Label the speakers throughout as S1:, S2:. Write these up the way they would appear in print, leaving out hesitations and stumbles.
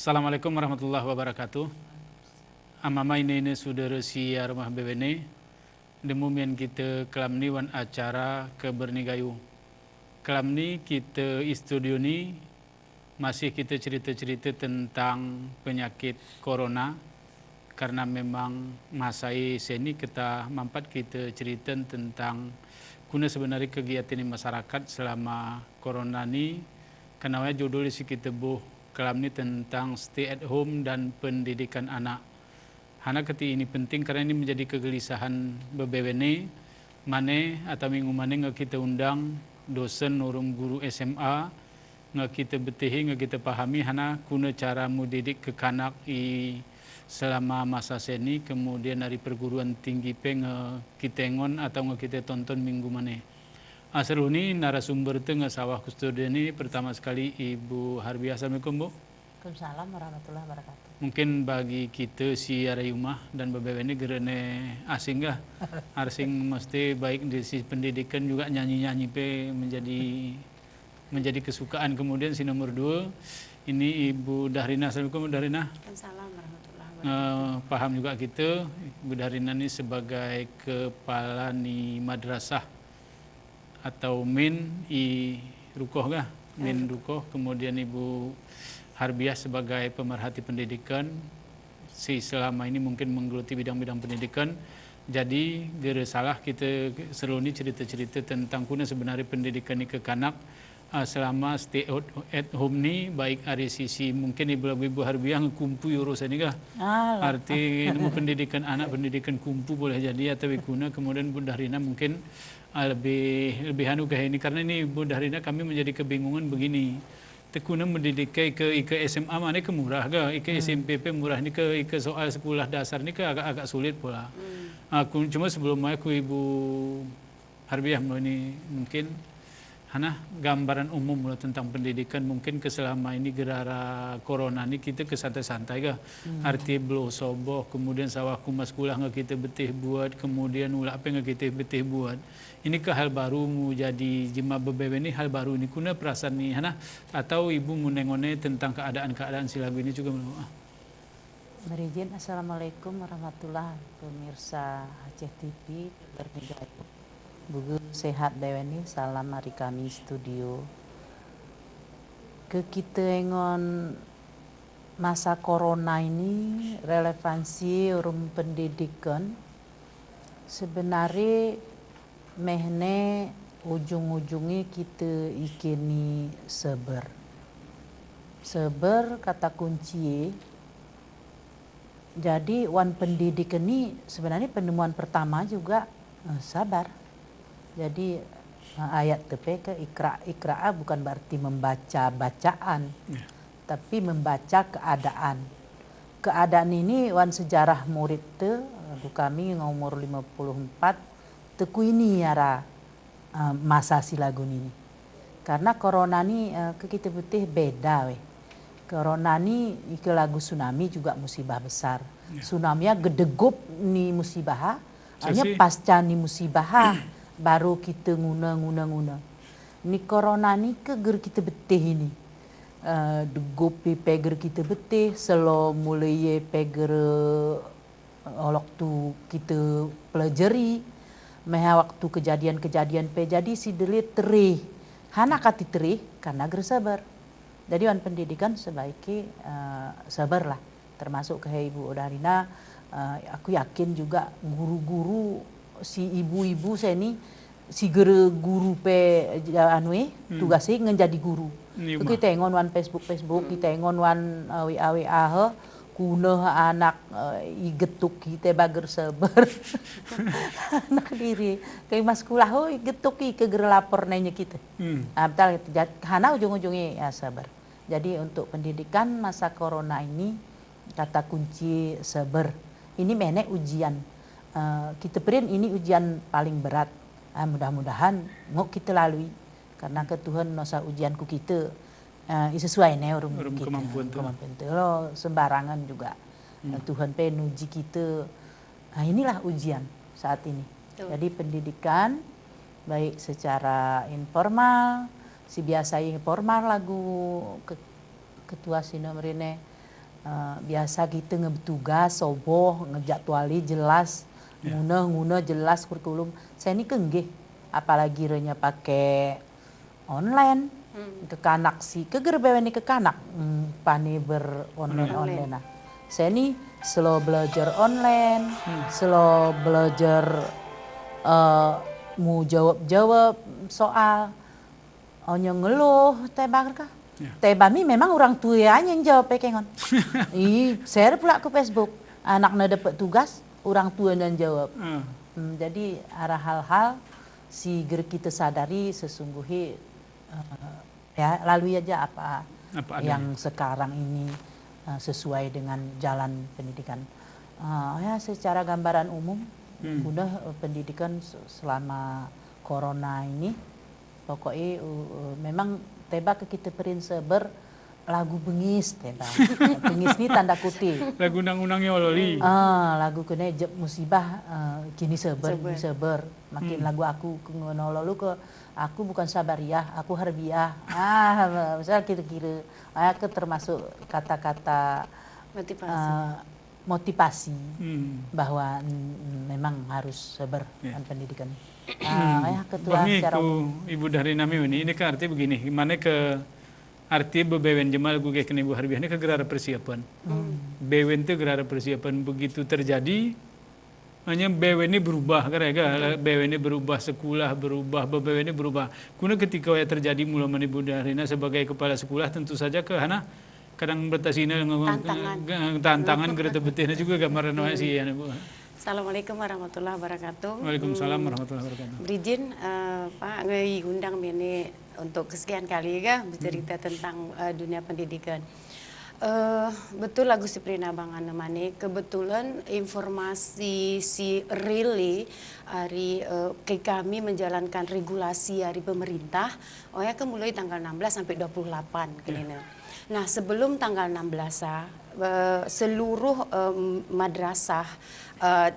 S1: Assalamualaikum warahmatullahi wabarakatuh. Amama ini saudara si rumah BWN. Demumian kita kelam ni wan acara kebernigayu. Kelam ni kita studio ni masih kita cerita-cerita tentang penyakit corona. Karena memang masa ini kita mampat kita cerita tentang guna sebenarnya kegiatan di masyarakat selama corona ni. Karena judul isi kita kelam ni tentang stay at home dan pendidikan anak. Hana keti ini penting karena ini menjadi kegelisahan bebewene mane atau minggu mane kita undang dosen urung guru SMA kita betihi kita pahami hana kuna cara mendidik ke kanak selama masa seni kemudian dari perguruan tinggi kita ngon atau kita tonton minggu mane. Seru ni narasumber tengah sawah kustudio ini pertama sekali Ibu Harbiah. Assalamualaikum Bu.
S2: Waalaikumsalam warahmatullahi wabarakatuh.
S1: Mungkin bagi kita si rumah dan beberapa ini gerene asing kah? Asing mesti baik di sisi pendidikan juga nyanyi-nyanyi menjadi kesukaan. Kemudian si nomor 2 ini Ibu Dahrina. Assalamualaikum Bu Dahrina.
S2: Waalaikumsalam warahmatullahi wabarakatuh.
S1: Paham juga kita Ibu Dahrina ini sebagai kepala ni madrasah atau min rukoh kah? Min rukoh. Kemudian Ibu Harbiah sebagai pemerhati pendidikan selama ini mungkin menggeluti bidang-bidang pendidikan. Jadi gara salah kita selalu ni cerita-cerita tentang kuna sebenarnya pendidikan ni ke kanak selama stay at home ni baik dari sisi mungkin Ibu Harbiah ngkumpu urusan ni kah? Arti pendidikan anak pendidikan kumpu boleh jadi atau kuna kemudian Bu Dahrina mungkin lebih anu ke ini karena ini Bu Dahrina kami menjadi kebingungan begini. Tekuna mendidik ke SMA mana ke murah ke SMP murah ni ke soal sekolah dasar ni ke agak sulit pula. Aku cuma sebelum aku Ibu Harbiah ini mungkin hana gambaran umum mula tentang pendidikan mungkin keselama ini gerara corona ni kita ke santai-santai ke arti belum soboh kemudian sawah kumas kulah kita betih buat kemudian ulah apa yang kita betih buat ini ke hal baru mu jadi jemaah bebebe ini hal baru ini kuna perasaan ni hana atau ibu nengone tentang keadaan si lagu ini juga
S2: Berizin, Assalamualaikum warahmatullahi pemirsa Aceh TV bernigayu. Bugu sehat dewani salam hari kami studio ke kita engon masa corona ini relevansi urung pendidikan sebenarnya mehne ujung-ujungnya kita ikini sabar kata kunci. Jadi wan pendidikan ini sebenarnya penemuan pertama juga sabar. Jadi ayat tepe ke ikra bukan berarti membaca bacaan, tapi membaca keadaan. Keadaan ini wan sejarah murid te, kami ngumur 54, teku ini yara masa si lagu ini. Karena corona ini kita putih beda weh. Corona ini ke lagu tsunami juga musibah besar. Tsunami gedegup ni musibah, hanya pasca ni musibah. Baru kita nguna. Ni corona ni ke ger kita betih ini. Degupi peger kita betih, selo mulai peger waktu kita pelajari. Meha waktu kejadian jadi si delit terih. Hana kati terih karena ger sabar. Jadi wan pendidikan sebaiknya sabar lah. Termasuk ke Ibu Dahrina, aku yakin juga guru-guru si ibu-ibu saya ni si guru pe tugasnya menjadi guru. Kita engon wan Facebook kita engon wan WA kuna anak igetuk kita bager sabar. Anak diri kayak mas kulah igetuk ke lapor nanya kita. Betul hana ujung-ujungnya ya sabar. Jadi untuk pendidikan masa corona ini kata kunci sabar. Ini menek ujian. Kita perin ini ujian paling berat. Mudah-mudahan mau kita lalui karena ke Tuhan nosa ujianku kita sesuai nih orang
S1: kemampuan
S2: tu lo sembarangan juga. Tuhan pengen uji kita. Inilah ujian saat ini. Jadi pendidikan baik secara informal, si biasa informal lagu ketua sinomerine biasa kita ngebetugas, soboh, ngejadwali jelas, nguna jelas kurikulum. Saya ini kenggih, apalagi renya pakai online, kekanak si kegerbewen kekanak, pani online. Nah, saya ini slow belajar online, slow belajar mau jawab soal, onyo ngeluh tebak kah? Tebami memang orang tuanya yang jawab pekengon. Share pula ke Facebook, anaknya dapat tugas, orang tua dan jawab. Jadi ada hal-hal si kita sadari sesungguhnya ya lalui aja apa yang sekarang ini sesuai dengan jalan pendidikan. Ya secara gambaran umum, udah pendidikan selama corona ini pokoknya memang teba ke kita perinseber lagu bengis teba. Bengis ini tanda kutip.
S1: Lagu undang-undangnya ololi.
S2: Lagu kena jeb musibah kini seber. Makin lagu aku ngono ke aku bukan sabariah, aku harbiah. Misal kira-kira ke termasuk kata-kata motivasi bahwa memang harus sabar dan pendidikan. Ketua secara
S1: Ibu dari Nami ini kan arti begini, gimana ke arti bebewen jemal gue kayak Ibu Harbiah ini ke gerara persiapan. Bewen itu gerara persiapan begitu terjadi, hanya bewen ini berubah, karena bewen ini berubah sekolah berubah, bewen ini berubah. Kuna ketika ya terjadi mulai Ibu Darina sebagai kepala sekolah tentu saja ke hana kadang bertasina tantangan gerata betihnya juga gambaran sih ya Bu.
S3: Assalamualaikum warahmatullahi wabarakatuh.
S1: Waalaikumsalam warahmatullahi wabarakatuh.
S3: Berizin Pak ngundang ini untuk kesekian kali ya bercerita tentang dunia pendidikan. Betul lagu si Prina Bang Anemane, kebetulan informasi si really hari kami menjalankan regulasi hari pemerintah, ya mulai tanggal 16 sampai 28 kini. Nah sebelum tanggal 16 seluruh madrasah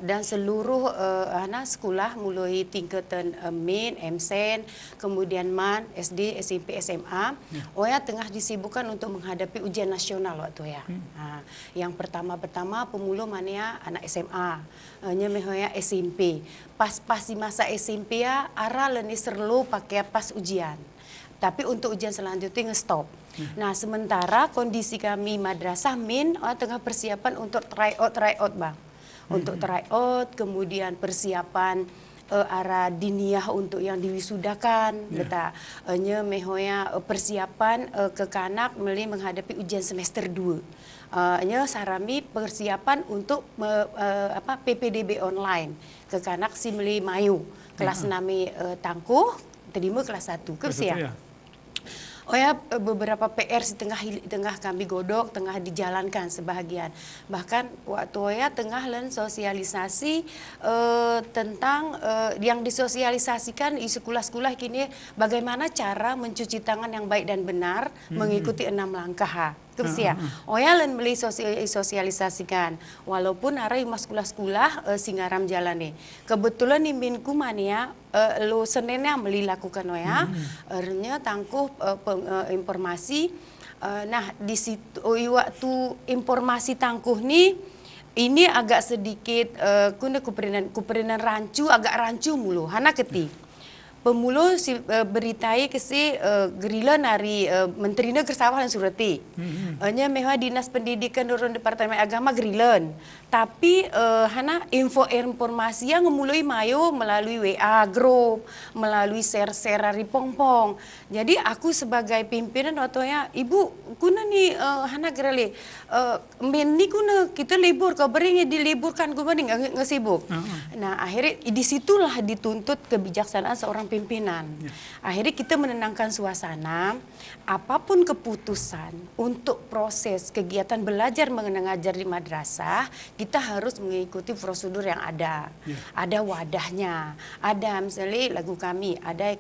S3: dan seluruh anak sekolah mulai tingkatan min, MSen, kemudian MAN, SD, SMP, SMA, tengah disibukkan untuk menghadapi ujian nasional waktu ya. Yang pertama pemula mana anak SMA, nyemehoya SMP. Pas di masa SMP ya, arah leni serlu pakai pas ujian. Tapi untuk ujian selanjutnya nge-stop. Nah sementara kondisi kami madrasah min tengah persiapan untuk tryout Bang. Untuk tryout, kemudian persiapan arah diniyah untuk yang diwisudakan, mehoya persiapan ke kanak menghadapi ujian semester 2. Sarami persiapan untuk PPDB online ke kanak si meli mayu kelas 6 tangkuh terima kelas 1 ke siang. Beberapa PR di tengah kami godok, tengah dijalankan sebahagian. Bahkan waktu tengah sosialisasi tentang yang disosialisasikan di sekolah-sekolah kini bagaimana cara mencuci tangan yang baik dan benar mengikuti 6 langkah. Len beli sosialisasikan walaupun arah mas sekolah-sekolah singaram jalan nih. Kebetulan di minku mania lo senennya beli lakukan artinya tangkuh informasi. Nah di situ waktu informasi tangkuh nih ini agak sedikit kuperenan rancu agak rancu mulu hana keti. Pemulu beritai ke si gerila nari menterinya kersawah dan surati. Hanya mewah dinas pendidikan dorong departemen agama gerilan. Tapi hana informasi yang mulai mayo melalui WA group, melalui share dari pongpong. Jadi aku sebagai pimpinan waktunya ibu kuna nih hana gerali men ni kuna kita libur kabarnya diliburkan gue mending nggak sibuk. Nah akhirnya disitulah dituntut kebijaksanaan seorang pimpinan. Akhirnya kita menenangkan suasana, apapun keputusan untuk proses kegiatan belajar mengajar di madrasah, kita harus mengikuti prosedur yang ada. Ada wadahnya, ada misalnya lagu kami, ada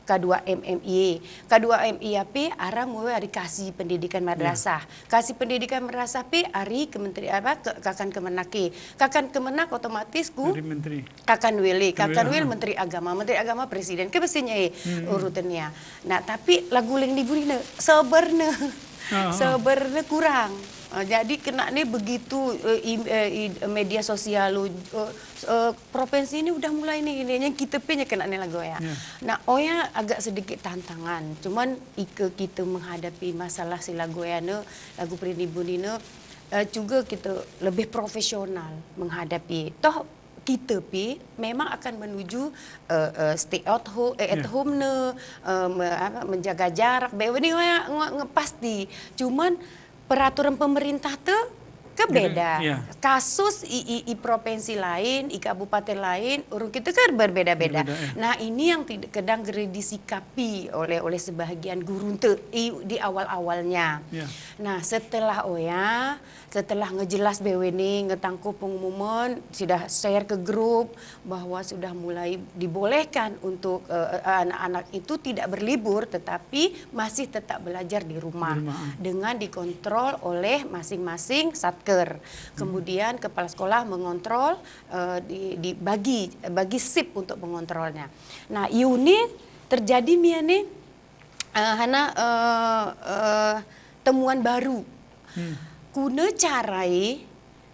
S3: K2MMI. K2MIAP arah mulai dari kasih pendidikan madrasah. Kasih pendidikan madrasah P ari kementerian kakan kemenake. Kakan kemenak otomatis ku kakan wili menteri agama presiden. Ke pastinya urutannya. Nah, tapi lagu yang diburina sabarna. sebenarnya kurang. Jadi kena nih begitu media sosial provinsi ini udah mulai nih ini yang kita punya kena nih lagu ya. Nah, oya agak sedikit tantangan. Cuman kita menghadapi masalah si lagu ya lagu Prinibun ini juga kita lebih profesional menghadapi. Toh kita memang akan menuju stay at home menjaga jarak. Ini pasti. Cuman peraturan pemerintah tuh beda. Kasus i provinsi lain, i kabupaten lain, urung kita kan berbeda-beda. Nah, ini yang kadang disikapi oleh sebagian guru di awal-awalnya. Nah, setelah setelah ngejelas BWN, ngetangkup pengumuman, sudah share ke grup bahwa sudah mulai dibolehkan untuk anak-anak itu tidak berlibur, tetapi masih tetap belajar di rumah dengan dikontrol oleh masing-masing satker. Kemudian kepala sekolah mengontrol, dibagi sip untuk mengontrolnya. Nah, unit terjadi miane temuan baru. Kuna carai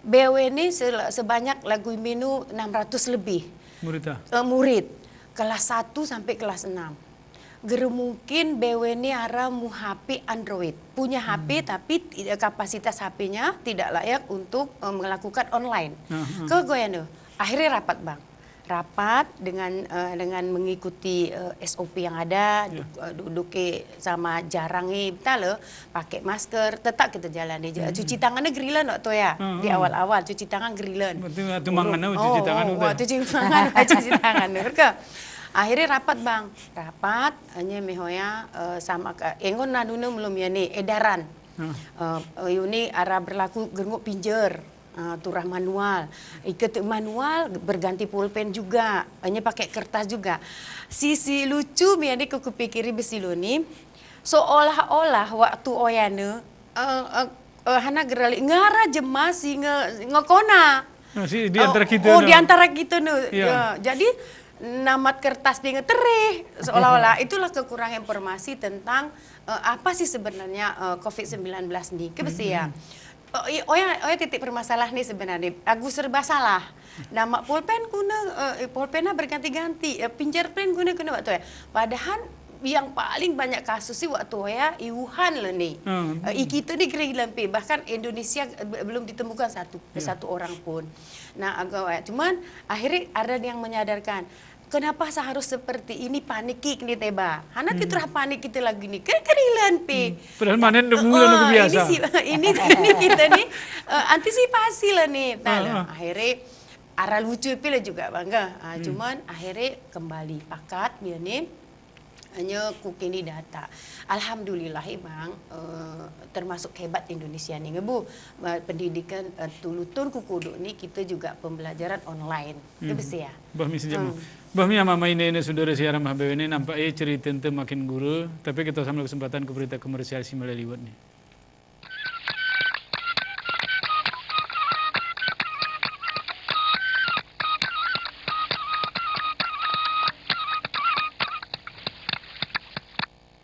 S3: BWN sebanyak lagu minu 600 lebih murid kelas 1 sampai kelas 6. Mungkin BWN ara mu HP Android, punya HP tapi kapasitas HP-nya tidak layak untuk melakukan online. Kegoyan akhirnya rapat dengan mengikuti SOP yang ada, duduk sama jarangnya betul pakai masker, tetap kita jalani. Cuci tangannya gerilan waktu ya di awal-awal cuci tangan gerilan.
S1: Itu mangana cuci tangan udah.
S3: Cuci tangan akhirnya rapat hanya mehoya sama engon naduna belum ya nih edaran. Ini arah berlaku gengok pinjer. Turah manual, ikat manual berganti pulpen juga, hanya pakai kertas juga. Sisi lucu miani aku pikiri besilo ni, seolah-olah waktu oyane, hana gerali ngara jemas ngekona.
S1: Di antara kita.
S3: Di antara kita jadi namat kertas pingat tereh seolah-olah itulah kekurangan informasi tentang apa sih sebenarnya COVID-19 nih, ya. Oya titik permasalahan nih sebenarnya. Aku serba salah. Nama pulpen pulpennya berganti-ganti. Fingerprint kuna waktu ya. Padahal yang paling banyak kasus sih waktu ya Wuhan lah nih. Kita di Lampi bahkan Indonesia belum ditemukan satu orang pun. Nah, cuman akhirnya ada yang menyadarkan. Kenapa seharus seperti ini panik nih teba? Hana kita panik kita lagi nih kerilan
S1: Padahal mana bulan biasa.
S3: Ini kita nih antisipasi lah nih. Akhirnya arah lucu pilih juga bangga. Cuman akhirnya kembali pakat dia nih hanya kukini data. Alhamdulillah bang, termasuk hebat Indonesia nih ngebu pendidikan tulutun kukuduk nih kita juga pembelajaran online. Ya.
S1: Bahmi sejam. Bahmi ama ini saudara siaran BWN nampak cerita tentang makin guru, tapi kita sambil kesempatan ke berita komersial si melalui nih.